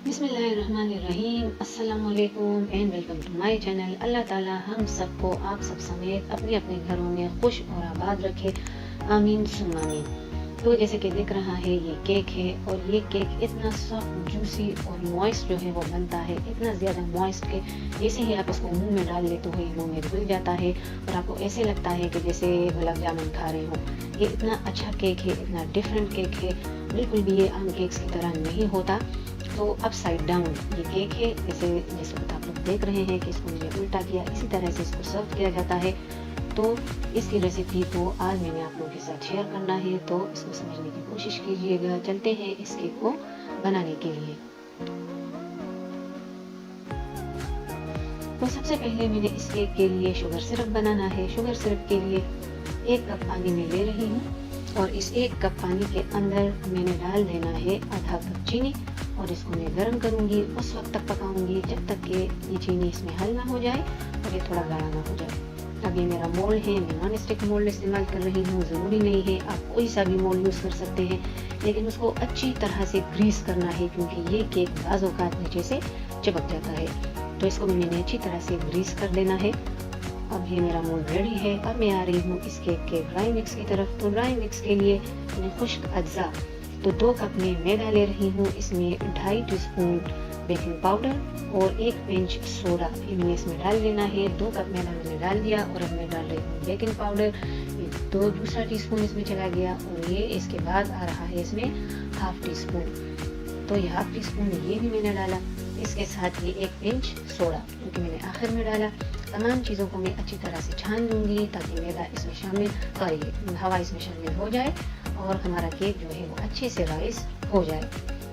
बिस्मिल्लाहिर्रहमानिर्रहीम, अस्सलाम वालेकुम and welcome to my channel. Allah ताला हम सबको आप सब समेत अपने अपने घरों में खुश और आबाद रखे, आमीन सुम्मा आमीन। तो जैसे कि दिख रहा है ये केक है और ये केक इतना सॉफ्ट जूसी और मॉइस्ट जो है वो बनता है, इतना ज़्यादा मॉइस्ट कि जैसे ही आप इसको मुंह में डाल लेते हो ये मुंह में घुल जाता है और आपको ऐसे लगता है कि जैसे गुलाब जामुन खा रहे हो। ये इतना अच्छा केक है, इतना डिफरेंट केक है, बिल्कुल भी ये आम केक्स की तरह नहीं होता। तो अपसाइड डाउन ये केक है, जैसे जैसे आप लोग देख रहे हैं कि इसको मैंने उल्टा किया, इसी तरह से इसको सर्व किया जाता है। तो इसकी रेसिपी को आज मैंने आप लोगों के साथ शेयर करना है, तो इसको समझने की कोशिश कीजिएगा। चलते हैं इस केक को बनाने के लिए। तो सबसे पहले मैंने इस केक के लिए शुगर सिरप बनाना है। शुगर सिरप के लिए 1 कप पानी में ले रही हूँ और इस 1 कप पानी के अंदर मैंने डाल देना है आधा कप चीनी और इसको मैं गर्म करूंगी। उस वक्त तक पकाऊंगी जब तक कि ये चीनी इसमें हल ना हो जाए और ये थोड़ा गाढ़ा ना हो जाए। अब ये मेरा मोल्ड है, मैं नॉन स्टिक मोल्ड इस्तेमाल कर रही हूँ। ज़रूरी नहीं है आप कोई सा भी मोल्ड यूज़ कर सकते हैं, लेकिन उसको अच्छी तरह से ग्रीस करना है क्योंकि ये केक बाज़ औक़ात नीचे से चिपक जाता है। तो इसको भी मैंने अच्छी तरह से ग्रीस कर देना है। अब ये मेरा मोल्ड रेडी है। अब मैं आ रही हूँ इस केक के ड्राई मिक्स की तरफ। तो ड्राई मिक्स के लिए मैंने खुश्क अज्जा, तो 2 कप में मैदा ले रही हूँ। इसमें 2.5 टीस्पून बेकिंग पाउडर और 1 पिंच सोडा ये मैंने इसमें डाल लेना है। 2 कप मैदा मैंने डाल दिया और अब मैं डाल रही हूँ बेकिंग पाउडर। ये दूसरा टीस्पून इसमें चला गया और ये इसके बाद आ रहा है इसमें हाफ टी स्पून। तो ये हाफ टी स्पून ये भी मैंने डाला। इसके साथ ये 1 पिंच सोडा क्योंकि मैंने आखिर में डाला। तमाम चीज़ों को मैं अच्छी तरह से छान लूँगी ताकि मैदा इसमें शामिल हवा इसमें शामिल हो जाए और हमारा केक जो है वो अच्छे से राइस हो जाए।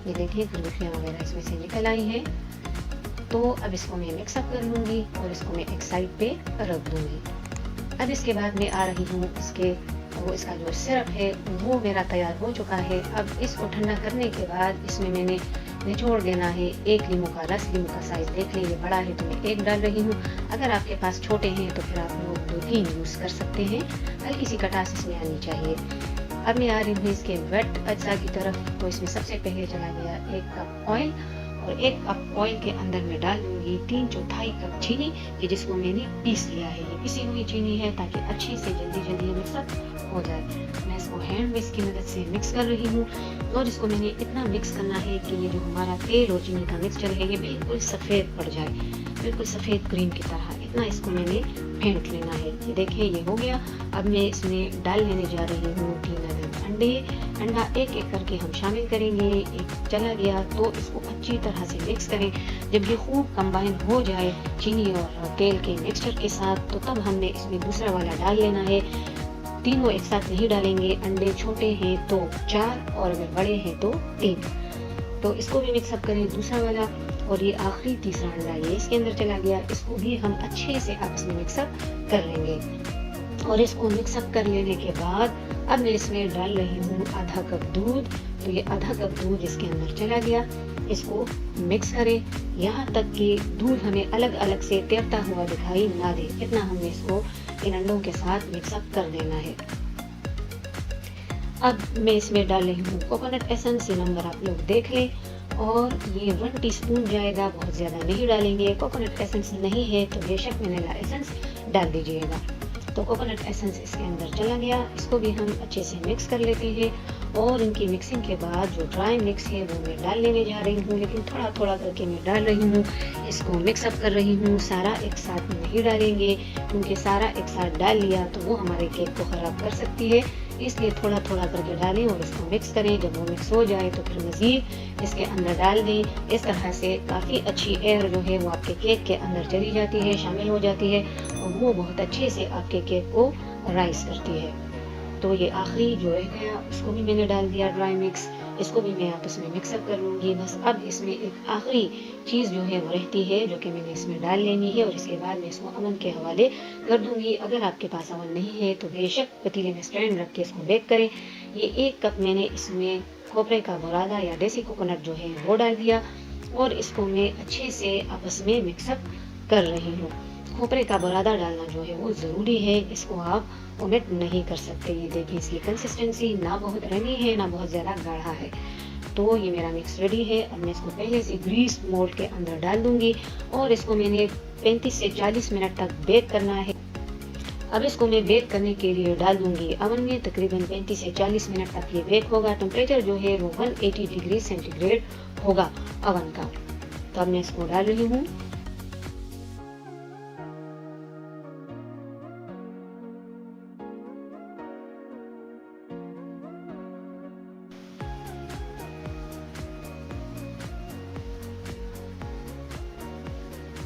ये देखिए खुशबुएं वगैरह इसमें से निकल आई हैं। तो अब इसको मैं मिक्सअप कर लूँगी और इसको मैं एक साइड पे रख दूँगी। अब इसके बाद मैं आ रही हूँ इसका जो सिरप है वो मेरा तैयार हो चुका है। अब इसको ठंडा करने के बाद इसमें मैंने निचोड़ देना है 1 लीमू का रस। लीमू का साइज़ देख लें, ये बड़ा है तो मैं 1 डाल रही हूँ। अगर आपके पास छोटे हैं तो फिर आप लोग 2-3 यूज़ कर सकते हैं। हल्की सी खटास इसमें आनी चाहिए। अब मैं आ रही हूँ इसके वेट अज्जा की तरफ। तो इसमें सबसे पहले चला गया 1 कप ऑयल और 1 कप ऑयल के अंदर मैं डाल दूँगी 3/4 कप चीनी, ये जिसको मैंने पीस लिया है। ये पिसी हुई चीनी है ताकि अच्छे से जल्दी मिक्सअप हो जाए। मैं इसको हैंड विस्क की मदद से मिक्स कर रही हूँ और इसको मैंने इतना मिक्स करना है कि ये जो हमारा तेल और चीनी का मिक्सचर है ये बिल्कुल सफ़ेद पड़ जाए, बिल्कुल सफ़ेद क्रीम की तरह। इतना इसको मैंने फेंट लेना है। ये देखिए ये हो गया। अब मैं इसमें डाल लेने जा रही हूँ 3 अदद अंडे। अंडा एक एक करके हम शामिल करेंगे। एक चला गया तो इसको अच्छी तरह से मिक्स करें। जब ये खूब कंबाइन हो जाए चीनी और तेल के मिक्सचर के साथ तो तब हमने इसमें दूसरा वाला डाल लेना है। तीनों एक साथ नहीं डालेंगे, अंडे छोटे हैं तो 4 और अगर बड़े हैं तो 3। तो इसको भी मिक्सअप करें दूसरा वाला और ये आखिरी तीसरा अंडा ये इसके अंदर चला गया। इसको भी हम अच्छे से आपस में मिक्सअप कर लेंगे और इसको मिक्सअप कर लेने के बाद अब मैं इसमें डाल रही हूँ आधा कप दूध। तो ये आधा कप दूध इसके अंदर चला गया। इसको मिक्स करें यहाँ तक कि दूध हमें अलग अलग से तैरता हुआ दिखाई ना दे। इतना हमने इसको इन अंडों के साथ मिक्सअप कर देना है। अब मैं इसमें डाल रही हूँ कोकोनट एसेंस। ये नंबर आप लोग देख लें और ये 1 टीस्पून जाएगा, बहुत ज़्यादा नहीं डालेंगे। कोकोनट एसेंस नहीं है तो बेशक वनीला एसेंस डाल दीजिएगा। तो कोकोनट एसेंस इसके अंदर चला गया। इसको भी हम अच्छे से मिक्स कर लेते हैं और इनकी मिक्सिंग के बाद जो ड्राई मिक्स है वो मैं डाल लेने जा रही हूँ, लेकिन थोड़ा थोड़ा करके मैं डाल रही हूँ। इसको मिक्सअप कर रही हूँ। सारा एक साथ नहीं डालेंगे क्योंकि सारा एक साथ डाल लिया तो वो हमारे केक को ख़राब कर सकती है, इसलिए थोड़ा थोड़ा करके डालें और इसको मिक्स करें। जब वो मिक्स हो जाए तो फिर मज़ीद इसके अंदर डाल दें। इस तरह से काफ़ी अच्छी एयर जो है वो आपके केक के अंदर चली जाती है, शामिल हो जाती है और वो बहुत अच्छे से आपके केक को राइस करती है। तो ये आखिरी जो रह गया उसको भी मैंने डाल दिया ड्राई मिक्स। इसको भी मैं आपस में मिक्सअप कर लूँगी। बस अब इसमें एक आखिरी चीज़ जो है वो रहती है जो कि मैंने इसमें डाल लेनी है और इसके बाद मैं इसको अवन के हवाले कर दूँगी। अगर आपके पास अवन नहीं है तो बेशक पतीले में स्टैंड रख के इसको बेक करें। ये 1 कप मैंने इसमें खोपरे का बुरादा या देसी कोकोनट जो है वो डाल दिया और इसको मैं अच्छे से आपस में मिक्सअप कर रही हूँ। खोपरे का बुरादा डालना जो है वो ज़रूरी है, इसको आप ओमिट नहीं कर सकते। ये देखिए इसकी कंसिस्टेंसी ना बहुत रंगी है ना बहुत ज़्यादा गाढ़ा है। तो ये मेरा मिक्स रेडी है। अब मैं इसको पहले से ग्रीस मोल्ड के अंदर डाल दूंगी और इसको मैंने 35 से 40 मिनट तक बेक करना है। अब इसको मैं बेक करने के लिए डाल दूंगी अवन में। तकरीबन 35 से 40 मिनट तक ये बेक होगा। टेम्परेचर जो है वो 180 डिग्री सेंटीग्रेड होगा अवन का। तो अब मैं इसको डाल रही हूँ।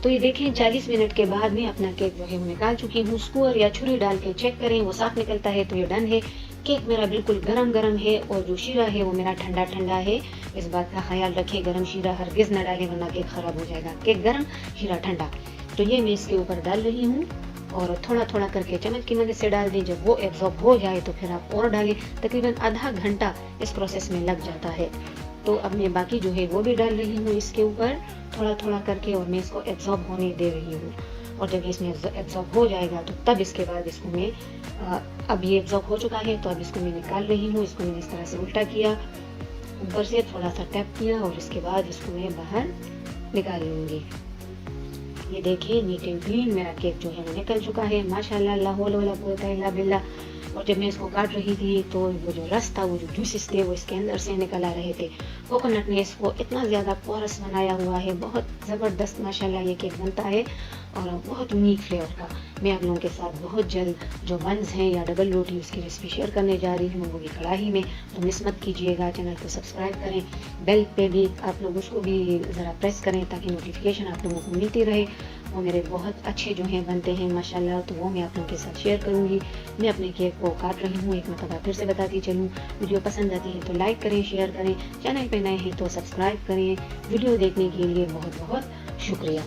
तो ये देखें 40 मिनट के बाद मैं अपना केक जो है वो निकाल चुकी हूँ। स्क्वायर या छुरी डाल के चेक करें, वो साफ निकलता है तो ये डन है। केक मेरा बिल्कुल गरम गरम है और जो शीरा है वो मेरा ठंडा ठंडा है। इस बात का ख्याल रखें, गरम शीरा हरगिज न डालें वरना केक खराब हो जाएगा। केक गरम, शीरा ठंडा। तो ये मैं इसके ऊपर डाल रही हूँ और थोड़ा थोड़ा करके चम्मच की मदद से डाल दें। जब वो एब्जॉर्ब हो जाए तो फिर आप और डालें। तकरीबन आधा घंटा इस प्रोसेस में लग जाता है। तो अब मैं बाकी जो है वो भी डाल रही हूँ इसके ऊपर थोड़ा थोड़ा करके और मैं इसको एब्जॉर्ब होने दे रही हूँ। और जब इसमें एब्जॉर्ब हो जाएगा तो तब इसके बाद इसको मैं अब ये एब्जॉर्ब हो चुका है तो अब इसको मैं निकाल रही हूँ। इसको मैंने इस तरह से उल्टा किया, ऊपर से थोड़ा सा टैप किया और इसके बाद इसको मैं बाहर निकाल लूँगी। ये देखिए नीट एंड क्लीन मेरा केक जो है वो निकल चुका है माशाल्लाह, ला हौला वला कुव्वता इल्ला बिल्लाह। और जब मैं इसको काट रही थी तो वो जो रस था, वो जो जूसेस थे वो इसके अंदर से निकल आ रहे थे। कोकोनट ने इसको इतना ज़्यादा पोरस बनाया हुआ है, बहुत ज़बरदस्त माशाल्लाह ये केक बनता है और बहुत यूनिक फ्लेवर का। मैं आप लोगों के साथ बहुत जल्द जो बंस हैं या डबल रोटी उसकी रेसिपी शेयर करने जा रही हूँ, वो भी कढ़ाई में। तो मिस मत कीजिएगा, चैनल को सब्सक्राइब करें, बेल पे भी आप लोग उसको भी ज़रा प्रेस करें ताकि नोटिफिकेशन आप लोगों को मिलती रहे। वो मेरे बहुत अच्छे जो हैं बनते हैं माशाल्लाह, तो वो मैं आप लोगों के साथ शेयर करूँगी। मैं अपने केक को काट रही हूँ, एक मरतबा फिर से बताती चलूँ। वीडियो पसंद आती है तो लाइक करें, शेयर करें, चैनल पे नए हैं तो सब्सक्राइब करें। वीडियो देखने के लिए बहुत बहुत शुक्रिया।